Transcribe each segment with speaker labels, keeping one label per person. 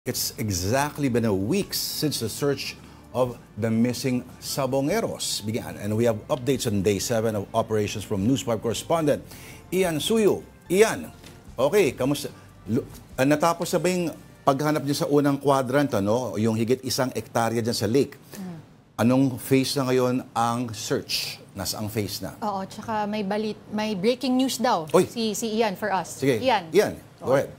Speaker 1: It's exactly been a week since the search of the missing Sabongeros began, and we have updates on day 7 of operations from News 5 correspondent Ian Suyo. Ian, okay, kamusta? Natapos na ba yung paghanap niyo sa unang quadrant, ano? Yung higit 1 hektarya dyan sa lake. Anong phase na ngayon ang search? Nasaang phase na?
Speaker 2: Oo, tsaka may breaking news daw.
Speaker 1: Oy.
Speaker 2: Si Ian for us.
Speaker 1: Sige,
Speaker 2: Ian,
Speaker 1: go ahead.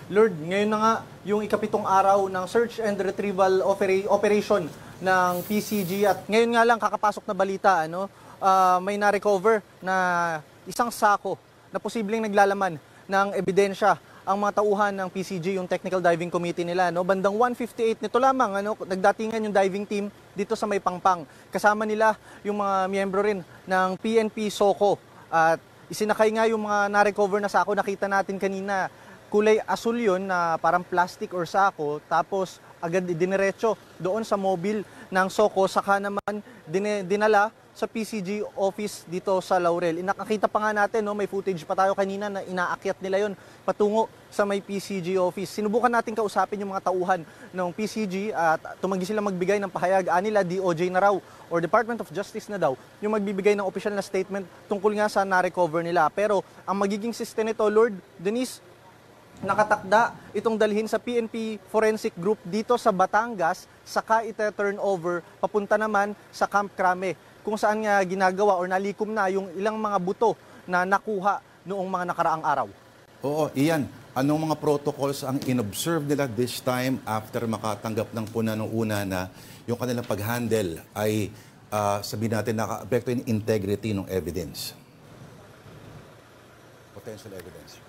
Speaker 3: Lord, ngayon na nga yung ikapitong araw ng search and retrieval operation ng PCG at ngayon nga lang kakapasok na balita, may na-recover na isang sako na posibleng naglalaman ng ebidensya ang mga tauhan ng PCG, yung Technical Diving Committee nila. Bandang 1:58 nito lamang, nagdatingan yung diving team dito sa May Pangpang. Kasama nila yung mga miyembro rin ng PNP SOCO at isinakay nga yung mga na-recover na sako. Nakita natin kanina, kulay asul yun na parang plastic or sako, tapos agad diniretso doon sa mobile ng SOCO, saka naman dinala sa PCG office dito sa Laurel. Nakakita pa nga natin, may footage pa tayo kanina na inaakyat nila yon patungo sa may PCG office. Sinubukan natin kausapin yung mga tauhan ng PCG at tumanggi sila magbigay ng pahayag. Nila DOJ na raw or Department of Justice na daw yung magbibigay ng official na statement tungkol nga sa na-recover nila. Pero ang magiging system nito, Lord, Denise, nakatakda itong dalhin sa PNP Forensic Group dito sa Batangas, saka ite-turn over papunta naman sa Camp Crame, kung saan nga ginagawa or nalikom na yung ilang mga buto na nakuha noong mga nakaraang araw.
Speaker 1: Oo, Ian, anong mga protocols ang inobserve nila this time after makatanggap ng puna nung una na yung kanilang pag-handle ay sabihin natin naka-apekto yung integrity ng evidence? Potential evidence.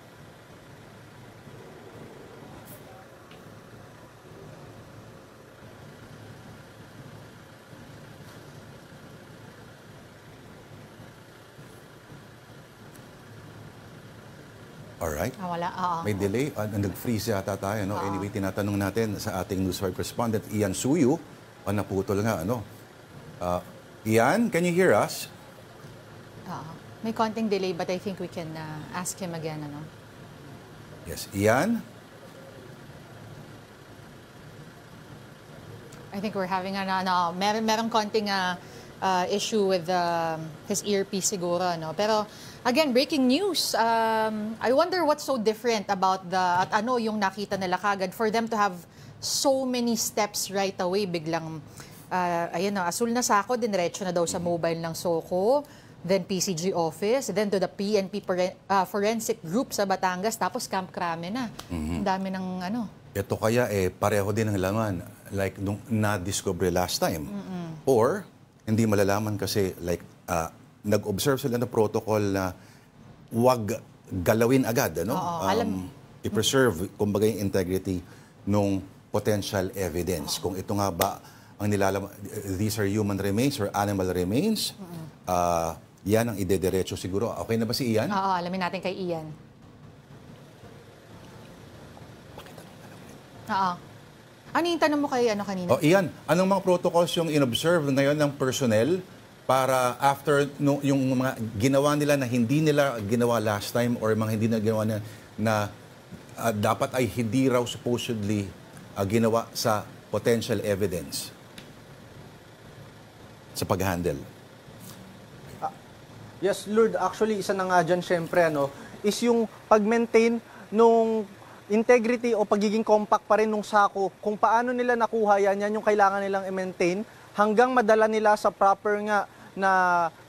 Speaker 1: Alright.
Speaker 2: wala.
Speaker 1: May delay. Nag-freeze yata tayo. Anyway, tinatanong natin sa ating News 5 correspondent, Ian Suyo. Naputol nga. Ian, can you hear us?
Speaker 2: May konting delay, but I think we can ask him again.
Speaker 1: Yes. Ian?
Speaker 2: I think we're having merong konting issue with his earpiece siguro. Pero again, breaking news. I wonder what's so different about yung nakita nila kagad for them to have so many steps right away. Biglang, asul na sako, diretso na daw sa mobile ng SOCO, then PCG office, then to the PNP Forensic Group sa Batangas, tapos Camp Crame na. Ang dami ng
Speaker 1: Ito kaya pareho din ang laman like nung na-discover last time. Or hindi malalaman kasi like nag-observe sila ng protocol na wag galawin agad, i-preserve kumbaga yung integrity ng potential evidence. Kung ito nga ba ang nilalaman, these are human remains or animal remains, yan ang idediretso siguro. Okay na ba si Ian?
Speaker 2: Oo, alamin natin kay Ian. Ano yung tanong mo kay kanina?
Speaker 1: Ian, anong mga protocols yung inobserve ngayon ng personnel para after yung mga ginawa nila na hindi nila ginawa last time or mga hindi na ginawa na dapat ay hindi raw supposedly ginawa sa potential evidence sa pag-handle?
Speaker 3: Yes, Lord, actually isa na nga dyan syempre is yung pag-maintain nung integrity o pagiging compact pa rin nung sako. Kung paano nila nakuha yan yung kailangan nilang i-maintain hanggang madala nila sa proper nga na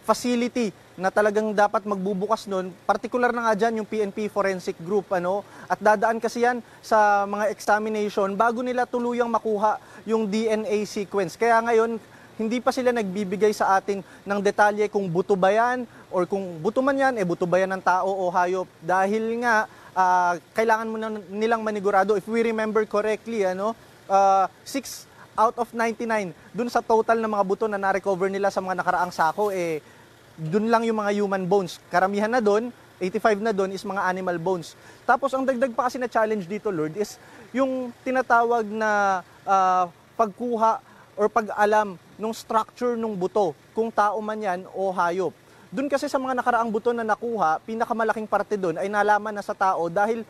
Speaker 3: facility na talagang dapat magbubukas nun. Particular na nga dyan yung PNP Forensic Group. At dadaan kasi yan sa mga examination bago nila tuluyang makuha yung DNA sequence. Kaya ngayon, hindi pa sila nagbibigay sa atin ng detalye kung buto ba yan or kung buto man yan, buto ba yan ng tao o hayop. Dahil nga, kailangan mo nilang manigurado. If we remember correctly, 6 out of 99 dun sa total ng mga buto na na-recover nila sa mga nakaraang sako, dun lang yung mga human bones. Karamihan na dun, 85 na dun is mga animal bones. Tapos ang dagdag pa kasi na challenge dito, Lord, is yung tinatawag na pagkuha or pag-alam ng structure ng buto, kung tao man yan o hayop. Doon kasi sa mga nakaraang buto na nakuha, pinakamalaking parte doon ay nalaman na sa tao dahil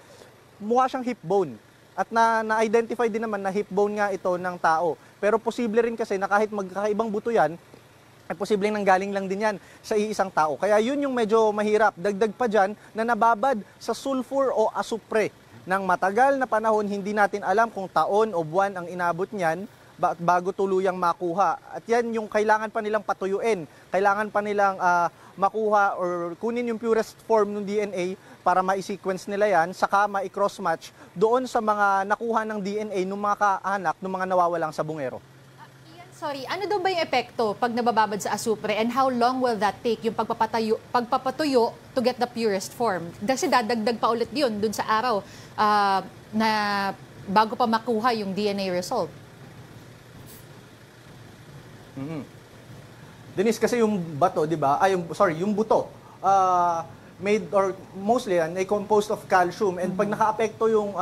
Speaker 3: mukha siyang hip bone. At na-identify din naman na hip bone nga ito ng tao. Pero posible rin kasi na kahit magkakaibang buto yan, ay posibleng nanggaling lang din yan sa iisang tao. Kaya yun yung medyo mahirap. Dagdag pa dyan na nababad sa sulfur o asupre. Nang matagal na panahon, hindi natin alam kung taon o buwan ang inabot niyan bago tuluyang makuha. At yan yung kailangan pa nilang patuyuin. Kailangan pa nilang makuha or kunin yung purest form ng DNA para ma-sequence nila yan, saka ma-cross-match doon sa mga nakuha ng DNA ng mga kaanak ng mga nawawalang sabungero.
Speaker 2: Sorry, ano daw ba yung epekto pag nabababad sa asupre and how long will that take yung pagpapatuyo to get the purest form? Kasi dadagdag pa ulit yun dun sa araw na bago pa makuha yung DNA result.
Speaker 3: Denise, kasi yung bato, di ba? Yung buto, made or mostly yan ay composed of calcium, and pag naka-apekto yung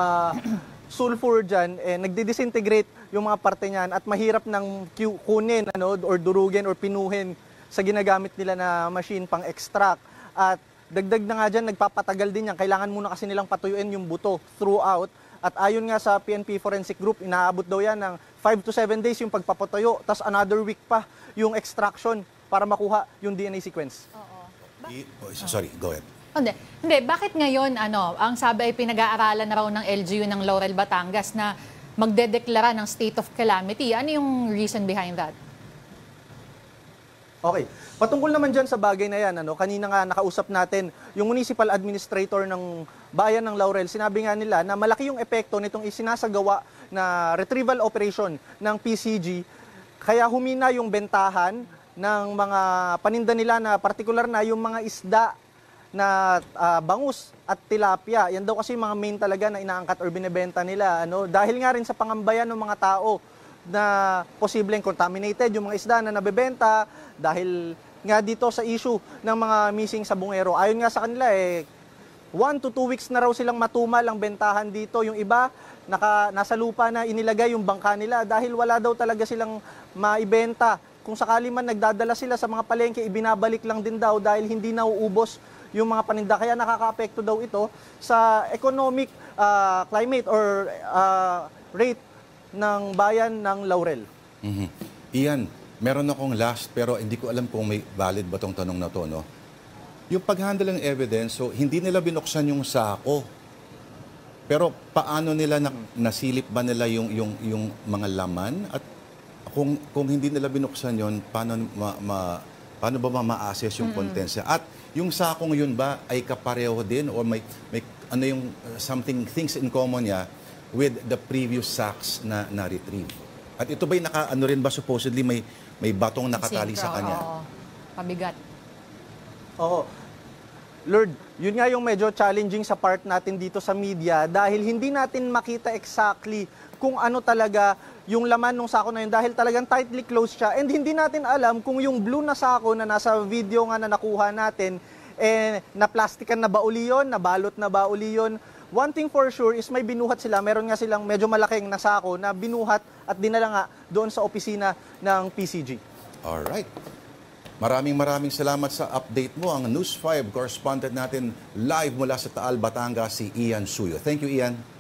Speaker 3: sulfur dyan, nagdi-disintegrate yung mga parte niyan at mahirap nang kunin or durugin or pinuhin sa ginagamit nila na machine pang extract. At dagdag na nga dyan, nagpapatagal din yan. Kailangan muna kasi nilang patuyuin yung buto throughout. At ayon nga sa PNP Forensic Group, inaabot daw yan ng 5 to 7 days yung pagpapatuyo, tas another week pa yung extraction para makuha yung DNA sequence.
Speaker 1: Sorry, go ahead.
Speaker 2: Hindi, bakit ngayon ang sabi ay pinag-aaralan na raw ng LGU ng Laurel, Batangas na magdedeklara ng state of calamity? Ano yung reason behind that?
Speaker 3: Okay. Patungkol naman dyan sa bagay na yan, kanina nga nakausap natin yung municipal administrator ng bayan ng Laurel. Sinabi nga nila na malaki yung epekto nitong isinasagawa na retrieval operation ng PCG. Kaya humina yung bentahan ng mga paninda nila na partikular na yung mga isda na bangus at tilapia. Yan daw kasi mga main talaga na inaangkat or binebenta nila. Dahil nga rin sa pangambayan ng mga tao na posibleng contaminated yung mga isda na nabebenta dahil nga dito sa issue ng mga missing sabungero. Ayon nga sa kanila 1 to 2 weeks na raw silang matumal ang bentahan dito. Yung iba nasa lupa na inilagay yung bangka nila dahil wala daw talaga silang maibenta. Kung sakali man nagdadala sila sa mga palengke, ibinabalik lang din daw dahil hindi nauubos yung mga paninda. Kaya nakaka-apekto daw ito sa economic climate or rate ng bayan ng Laurel.
Speaker 1: Ian, meron akong last pero hindi ko alam kung may valid ba tong tanong na to, no? Yung pag-handle ng evidence, so hindi nila binuksan yung sako. Pero paano nila nasilip ba nila yung mga laman? At kung hindi nila binuksan yon, paano ba ma-assess yung contents? At yung sakong yun ba ay kapareho din or may ano yung things in common niya with the previous sacks na na-retrieve? At ito ba'y rin ba supposedly may batong nakatali sa kanya?
Speaker 2: Oo, pabigat.
Speaker 3: Oo. Lord, yun nga yung medyo challenging sa part natin dito sa media dahil hindi natin makita exactly kung ano talaga yung laman ng sako na yun dahil talagang tightly closed siya, and hindi natin alam kung yung blue na sako na nasa video nga na nakuha natin na plastikan na ba uli yun, na balot na ba uli yun. One thing for sure is may binuhat sila, meron nga silang medyo malaking na sako na binuhat at dinala nga doon sa opisina ng PCG.
Speaker 1: Alright. Maraming salamat sa update mo. Ang News 5 correspondent natin live mula sa Taal, Batangas, si Ian Suyo. Thank you, Ian.